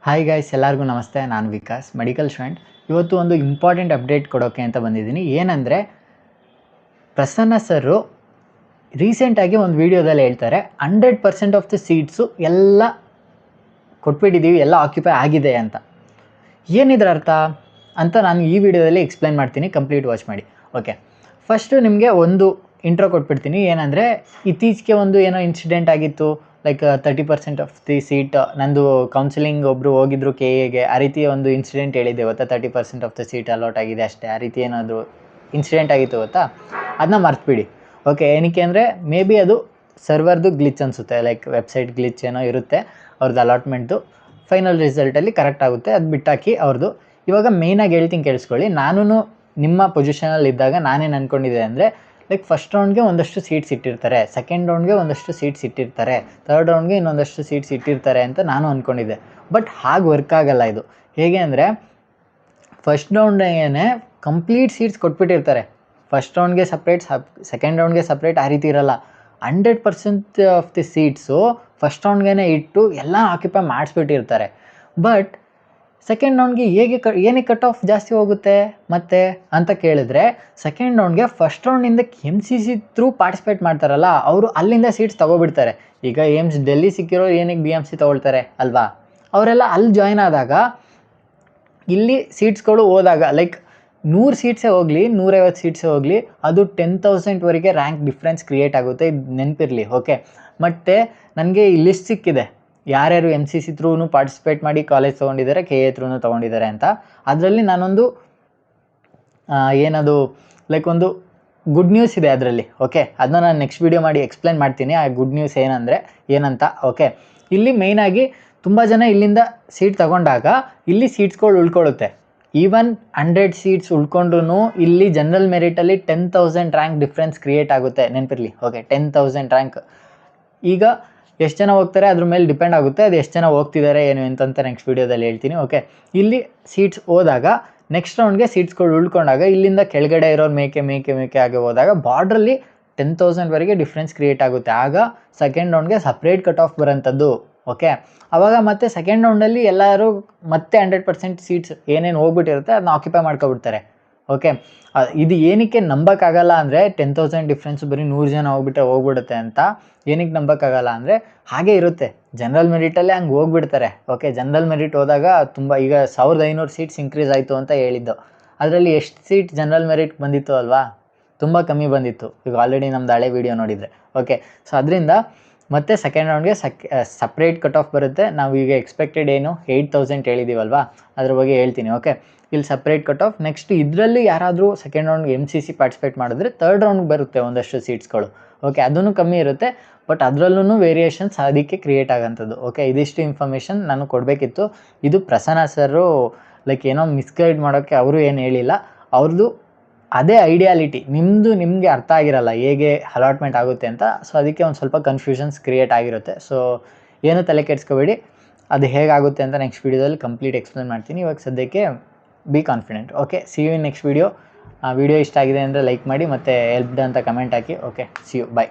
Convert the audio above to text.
Hi guys, ಎಲ್ಲರಿಗೂ ನಮಸ್ತೆ. ನಾನು ವಿಕಾಸ್, ಮೆಡಿಕಲ್ ಸ್ಟೂಡೆಂಟ್. ಇವತ್ತು ಒಂದು ಇಂಪಾರ್ಟೆಂಟ್ ಅಪ್ಡೇಟ್ ಕೊಡೋಕ್ಕೆ ಅಂತ ಬಂದಿದ್ದೀನಿ. ಏನಂದರೆ, ಪ್ರಸನ್ನ ಸರು ರೀಸೆಂಟಾಗಿ ಒಂದು ವೀಡಿಯೋದಲ್ಲಿ ಹೇಳ್ತಾರೆ 100% ಆಫ್ ದ ಸೀಟ್ಸು ಎಲ್ಲ ಕೊಟ್ಬಿಟ್ಟಿದ್ದೀವಿ, ಎಲ್ಲ ಆಕ್ಯುಪೈ ಆಗಿದೆ ಅಂತ. ಏನಿದ್ರ ಅರ್ಥ ಅಂತ ನಾನು ಈ ವಿಡಿಯೋದಲ್ಲಿ ಎಕ್ಸ್ಪ್ಲೈನ್ ಮಾಡ್ತೀನಿ, ಕಂಪ್ಲೀಟ್ ವಾಚ್ ಮಾಡಿ. ಓಕೆ, ಫಸ್ಟು ನಿಮಗೆ ಒಂದು ಇಂಟ್ರೋ ಕೊಟ್ಬಿಡ್ತೀನಿ. ಏನಂದರೆ, ಇತ್ತೀಚೆಗೆ ಒಂದು ಏನೋ ಇನ್ಸಿಡೆಂಟ್ ಆಗಿತ್ತು, ಲೈಕ್ 30% ಆಫ್ ದಿ ಸೀಟ್, ನಂದು ಕೌನ್ಸಿಲಿಂಗ್ ಒಬ್ಬರು ಹೋಗಿದ್ರು KAಗೆ, ಆ ರೀತಿ ಒಂದು ಇನ್ಸಿಡೆಂಟ್ ಹೇಳಿದ್ದೆ ಗೊತ್ತಾ. 30% ಆಫ್ ದ ಸೀಟ್ ಅಲಾಟ್ ಆಗಿದೆ ಅಷ್ಟೇ, ಆ ರೀತಿ ಏನಾದರೂ ಇನ್ಸಿಡೆಂಟ್ ಆಗಿತ್ತು ಗೊತ್ತಾ, ಅದನ್ನ ಮರ್ತ್ಬಿಡಿ. ಓಕೆ, ಏನಕ್ಕೆ ಅಂದರೆ ಮೇ ಬಿ ಅದು ಸರ್ವರ್ದು ಗ್ಲಿಚ್ ಅನಿಸುತ್ತೆ, ಲೈಕ್ ವೆಬ್ಸೈಟ್ ಗ್ಲಿಚ್ ಏನೋ ಇರುತ್ತೆ ಅವ್ರದ್ದು. ಅಲಾಟ್ಮೆಂಟ್ದು ಫೈನಲ್ ರಿಸಲ್ಟಲ್ಲಿ ಕರೆಕ್ಟ್ ಆಗುತ್ತೆ, ಅದು ಬಿಟ್ಟಾಕಿ ಅವ್ರದ್ದು. ಇವಾಗ ಮೇಯ್ನಾಗಿ ಹೇಳ್ತೀನಿ ಕೇಳಿಸ್ಕೊಳ್ಳಿ. ನಾನು ನಿಮ್ಮ ಪೊಸಿಷನಲ್ಲಿ ಇದ್ದಾಗ ನಾನೇನು ಅಂದ್ಕೊಂಡಿದ್ದೆ ಅಂದರೆ, ಲೈಕ್ ಫಸ್ಟ್ ರೌಂಡ್ಗೆ ಒಂದಷ್ಟು ಸೀಟ್ಸ್ ಇಟ್ಟಿರ್ತಾರೆ, ಸೆಕೆಂಡ್ ರೌಂಡ್ಗೆ ಒಂದಷ್ಟು ಸೀಟ್ಸ್ ಇಟ್ಟಿರ್ತಾರೆ, ಥರ್ಡ್ ರೌಂಡ್ಗೆ ಇನ್ನೊಂದಷ್ಟು ಸೀಟ್ಸ್ ಇಟ್ಟಿರ್ತಾರೆ ಅಂತ ನಾನು ಅಂದ್ಕೊಂಡಿದ್ದೆ. ಬಟ್ ಹಾಗೆ ವರ್ಕ್ ಆಗಲ್ಲ ಇದು. ಹೇಗೆ ಅಂದರೆ, ಫಸ್ಟ್ ರೌಂಡ್ಗೇ ಕಂಪ್ಲೀಟ್ ಸೀಟ್ಸ್ ಕೊಟ್ಬಿಟ್ಟಿರ್ತಾರೆ. ಫಸ್ಟ್ ರೌಂಡ್ಗೆ ಸಪ್ರೇಟ್, ಸೆಕೆಂಡ್ ರೌಂಡ್ಗೆ ಸಪ್ರೇಟ್, ಆ ರೀತಿ ಇರಲ್ಲ. 100% ಆಫ್ ದಿ ಸೀಟ್ಸು ಫಸ್ಟ್ ರೌಂಡ್ಗೆ ಇಟ್ಟು ಎಲ್ಲ ಆಕ್ಯುಪೈ ಮಾಡಿಸ್ಬಿಟ್ಟಿರ್ತಾರೆ. ಬಟ್ ಸೆಕೆಂಡ್ ರೌಂಡ್ಗೆ ಏನಕ್ಕೆ ಕಟ್ ಆಫ್ ಜಾಸ್ತಿ ಹೋಗುತ್ತೆ ಮತ್ತೆ ಅಂತ ಕೇಳಿದ್ರೆ, ಸೆಕೆಂಡ್ ರೌಂಡ್ಗೆ ಫಸ್ಟ್ ರೌಂಡಿಂದ MCC ಥ್ರೂ ಪಾರ್ಟಿಸಿಪೇಟ್ ಮಾಡ್ತಾರಲ್ಲ, ಅವರು ಅಲ್ಲಿಂದ ಸೀಟ್ಸ್ ತೊಗೊಬಿಡ್ತಾರೆ. ಈಗ ಏಮ್ಸ್ ಡೆಲ್ಲಿ ಸಿಕ್ಕಿರೋ ಏನಕ್ಕೆ BMC ತೊಗೊಳ್ತಾರೆ ಅಲ್ವಾ, ಅವರೆಲ್ಲ ಅಲ್ಲಿ ಜಾಯ್ನ್ ಆದಾಗ ಇಲ್ಲಿ ಸೀಟ್ಸ್ಗಳು ಹೋದಾಗ, ಲೈಕ್ 100 ಸೀಟ್ಸೇ ಹೋಗಲಿ, 150 ಸೀಟ್ಸೇ ಹೋಗಲಿ, ಅದು 10,000ವರೆಗೆ ರ್ಯಾಂಕ್ ಡಿಫ್ರೆನ್ಸ್ ಕ್ರಿಯೇಟ್ ಆಗುತ್ತೆ, ಇದು ನೆನಪಿರಲಿ. ಓಕೆ, ಮತ್ತು ನನಗೆ ಈ ಲಿಸ್ಟ್ ಸಿಕ್ಕಿದೆ, ಯಾರ್ಯಾರು MCC ಥ್ರೂನು ಪಾರ್ಟಿಸಿಪೇಟ್ ಮಾಡಿ ಕಾಲೇಜ್ ತೊಗೊಂಡಿದ್ದಾರೆ, KA ಥ್ರೂನು ತೊಗೊಂಡಿದ್ದಾರೆ ಅಂತ. ಅದರಲ್ಲಿ ನಾನೊಂದು ಏನದು ಲೈಕ್ ಒಂದು ಗುಡ್ ನ್ಯೂಸ್ ಇದೆ ಅದರಲ್ಲಿ. ಓಕೆ, ಅದನ್ನ ನಾನು ನೆಕ್ಸ್ಟ್ ವೀಡಿಯೋ ಮಾಡಿ ಎಕ್ಸ್ಪ್ಲೈನ್ ಮಾಡ್ತೀನಿ, ಆ ಗುಡ್ ನ್ಯೂಸ್ ಏನಂತ. ಓಕೆ, ಇಲ್ಲಿ ಮೇಯ್ನಾಗಿ ತುಂಬ ಜನ ಇಲ್ಲಿಂದ ಸೀಟ್ ತಗೊಂಡಾಗ ಇಲ್ಲಿ ಸೀಟ್ಸ್ಗಳು ಉಳ್ಕೊಳ್ಳುತ್ತೆ. ಈವನ್ 100 ಸೀಟ್ಸ್ ಉಳ್ಕೊಂಡ್ರೂ ಇಲ್ಲಿ ಜನರಲ್ ಮೆರಿಟಲ್ಲಿ 10,000 ರ್ಯಾಂಕ್ ಡಿಫ್ರೆನ್ಸ್ ಕ್ರಿಯೇಟ್ ಆಗುತ್ತೆ, ನೆನಪಿರಲಿ. Okay, 10,000 rank. ಈಗ ಎಷ್ಟು ಜನ ಹೋಗ್ತಾರೆ ಅದ್ರ ಮೇಲೆ ಡಿಪೆಂಡ್ ಆಗುತ್ತೆ, ಅದು ಎಷ್ಟು ಜನ ಹೋಗ್ತಿದ್ದಾರೆ ಏನು ಅಂತಂತ ನೆಕ್ಸ್ಟ್ ವೀಡಿಯೋದಲ್ಲಿ ಹೇಳ್ತೀನಿ. ಓಕೆ, ಇಲ್ಲಿ ಸೀಟ್ಸ್ ಹೋದಾಗ ನೆಕ್ಸ್ಟ್ ರೌಂಡ್ಗೆ ಸೀಟ್ಸ್ಗಳು ಉಳ್ಕೊಂಡಾಗ ಇಲ್ಲಿಂದ ಕೆಳಗಡೆ ಇರೋರು ಮೇಕೆ ಆಗಿ ಹೋದಾಗ ಬಾರ್ಡ್ರಲ್ಲಿ 10,000ವರೆಗೆ ಡಿಫ್ರೆನ್ಸ್ ಕ್ರಿಯೇಟ್ ಆಗುತ್ತೆ. ಆಗ ಸೆಕೆಂಡ್ ರೌಂಡ್ಗೆ ಸಪ್ರೇಟ್ ಕಟ್ ಆಫ್ ಬರೋಂಥದ್ದು. ಓಕೆ, ಆವಾಗ ಮತ್ತೆ ಸೆಕೆಂಡ್ ರೌಂಡಲ್ಲಿ ಎಲ್ಲರೂ ಮತ್ತೆ 100% ಸೀಟ್ಸ್ ಏನೇನು ಹೋಗ್ಬಿಟ್ಟಿರುತ್ತೆ ಅದನ್ನ ಆಕ್ಯುಪೈ ಮಾಡ್ಕೊಬಿಡ್ತಾರೆ. ಓಕೆ, ಇದು ಏನಕ್ಕೆ ನಂಬೋಕ್ಕಾಗಲ್ಲ ಅಂದರೆ, 10,000 ಡಿಫ್ರೆನ್ಸ್ ಬರೀ 100 ಜನ ಹೋಗ್ಬಿಡುತ್ತೆ ಅಂತ ಏನಕ್ಕೆ ನಂಬೋಕ್ಕಾಗಲ್ಲ ಅಂದರೆ, ಹಾಗೆ ಇರುತ್ತೆ ಜನರಲ್ ಮೆರಿಟಲ್ಲೇ ಹಂಗೆ ಹೋಗ್ಬಿಡ್ತಾರೆ. ಓಕೆ, ಜನರಲ್ ಮೆರಿಟ್ ಹೋದಾಗ ತುಂಬ, ಈಗ 1,500 ಸೀಟ್ಸ್ ಇನ್ಕ್ರೀಸ್ ಆಯಿತು ಅಂತ ಹೇಳಿದ್ದು, ಅದರಲ್ಲಿ ಎಷ್ಟು ಸೀಟ್ ಜನರಲ್ ಮೆರಿಟ್ ಬಂದಿತ್ತು ಅಲ್ವಾ, ತುಂಬ ಕಮ್ಮಿ ಬಂದಿತ್ತು. ಈಗ ಆಲ್ರೆಡಿ ನಮ್ದು ಹಳೆ ವೀಡಿಯೋ ನೋಡಿದರೆ. ಓಕೆ, ಸೊ ಅದರಿಂದ ಮತ್ತು ಸೆಕೆಂಡ್ ರೌಂಡ್ಗೆ ಸಪ್ರೇಟ್ ಕಟ್ ಆಫ್ ಬರುತ್ತೆ. ನಾವು ಈಗ ಎಕ್ಸ್ಪೆಕ್ಟೆಡ್ ಏನು 8,000 ಹೇಳಿದ್ದೀವಲ್ವಾ, ಅದ್ರ ಬಗ್ಗೆ ಹೇಳ್ತೀನಿ. ಓಕೆ, ಇಲ್ಲಿ ಸಪ್ರೇಟ್ ಕಟ್ ಆಫ್. ನೆಕ್ಸ್ಟ್ ಇದರಲ್ಲಿ ಯಾರಾದರೂ ಸೆಕೆಂಡ್ ರೌಂಡ್ಗೆ MCC ಪಾರ್ಟಿಸಿಪೇಟ್ ಮಾಡಿದ್ರೆ ಥರ್ಡ್ ರೌಂಡ್ಗೆ ಬರುತ್ತೆ ಒಂದಷ್ಟು ಸೀಟ್ಸ್ಗಳು. ಓಕೆ, ಅದೂ ಕಮ್ಮಿ ಇರುತ್ತೆ, ಬಟ್ ಅದರಲ್ಲೂ ವೇರಿಯೇಷನ್ಸ್ ಅದಕ್ಕೆ ಕ್ರಿಯೇಟ್ ಆಗೋಂಥದ್ದು. ಓಕೆ, ಇದಿಷ್ಟು ಇನ್ಫಾರ್ಮೇಷನ್ ನಾನು ಕೊಡಬೇಕಿತ್ತು. ಇದು ಪ್ರಸನ್ನ ಸರು ಲೈಕ್ ಏನೋ ಮಿಸ್ಗೈಡ್ ಮಾಡೋಕ್ಕೆ ಅವರು ಏನು ಹೇಳಿಲ್ಲ, ಅವ್ರದ್ದು ಅದೇ ಐಡಿಯಾಲಿಟಿ. ನಿಮಗೆ ಅರ್ಥ ಆಗಿರಲ್ಲ ಹೇಗೆ ಅಲಾಟ್ಮೆಂಟ್ ಆಗುತ್ತೆ ಅಂತ, ಸೊ ಅದಕ್ಕೆ ಒಂದು ಸ್ವಲ್ಪ ಕನ್ಫ್ಯೂಷನ್ಸ್ ಕ್ರಿಯೇಟ್ ಆಗಿರುತ್ತೆ. ಸೊ ಏನು ತಲೆ ಕೆಡಿಸ್ಕೋಬೇಡಿ, ಅದು ಹೇಗಾಗುತ್ತೆ ಅಂತ ನೆಕ್ಸ್ಟ್ ವೀಡಿಯೋದಲ್ಲಿ ಕಂಪ್ಲೀಟ್ ಎಕ್ಸ್ಪ್ಲೇನ್ ಮಾಡ್ತೀನಿ. ಇವಾಗ ಸದ್ಯಕ್ಕೆ be confident. Okay, see you in next video. Video ಇಷ್ಟ ಆಗಿದೆ ಅಂದರೆ ಲೈಕ್ ಮಾಡಿ, ಮತ್ತು ಹೆಲ್ಪ್ಡ್ ಅಂತ ಕಮೆಂಟ್ ಹಾಕಿ. Okay, see you, bye.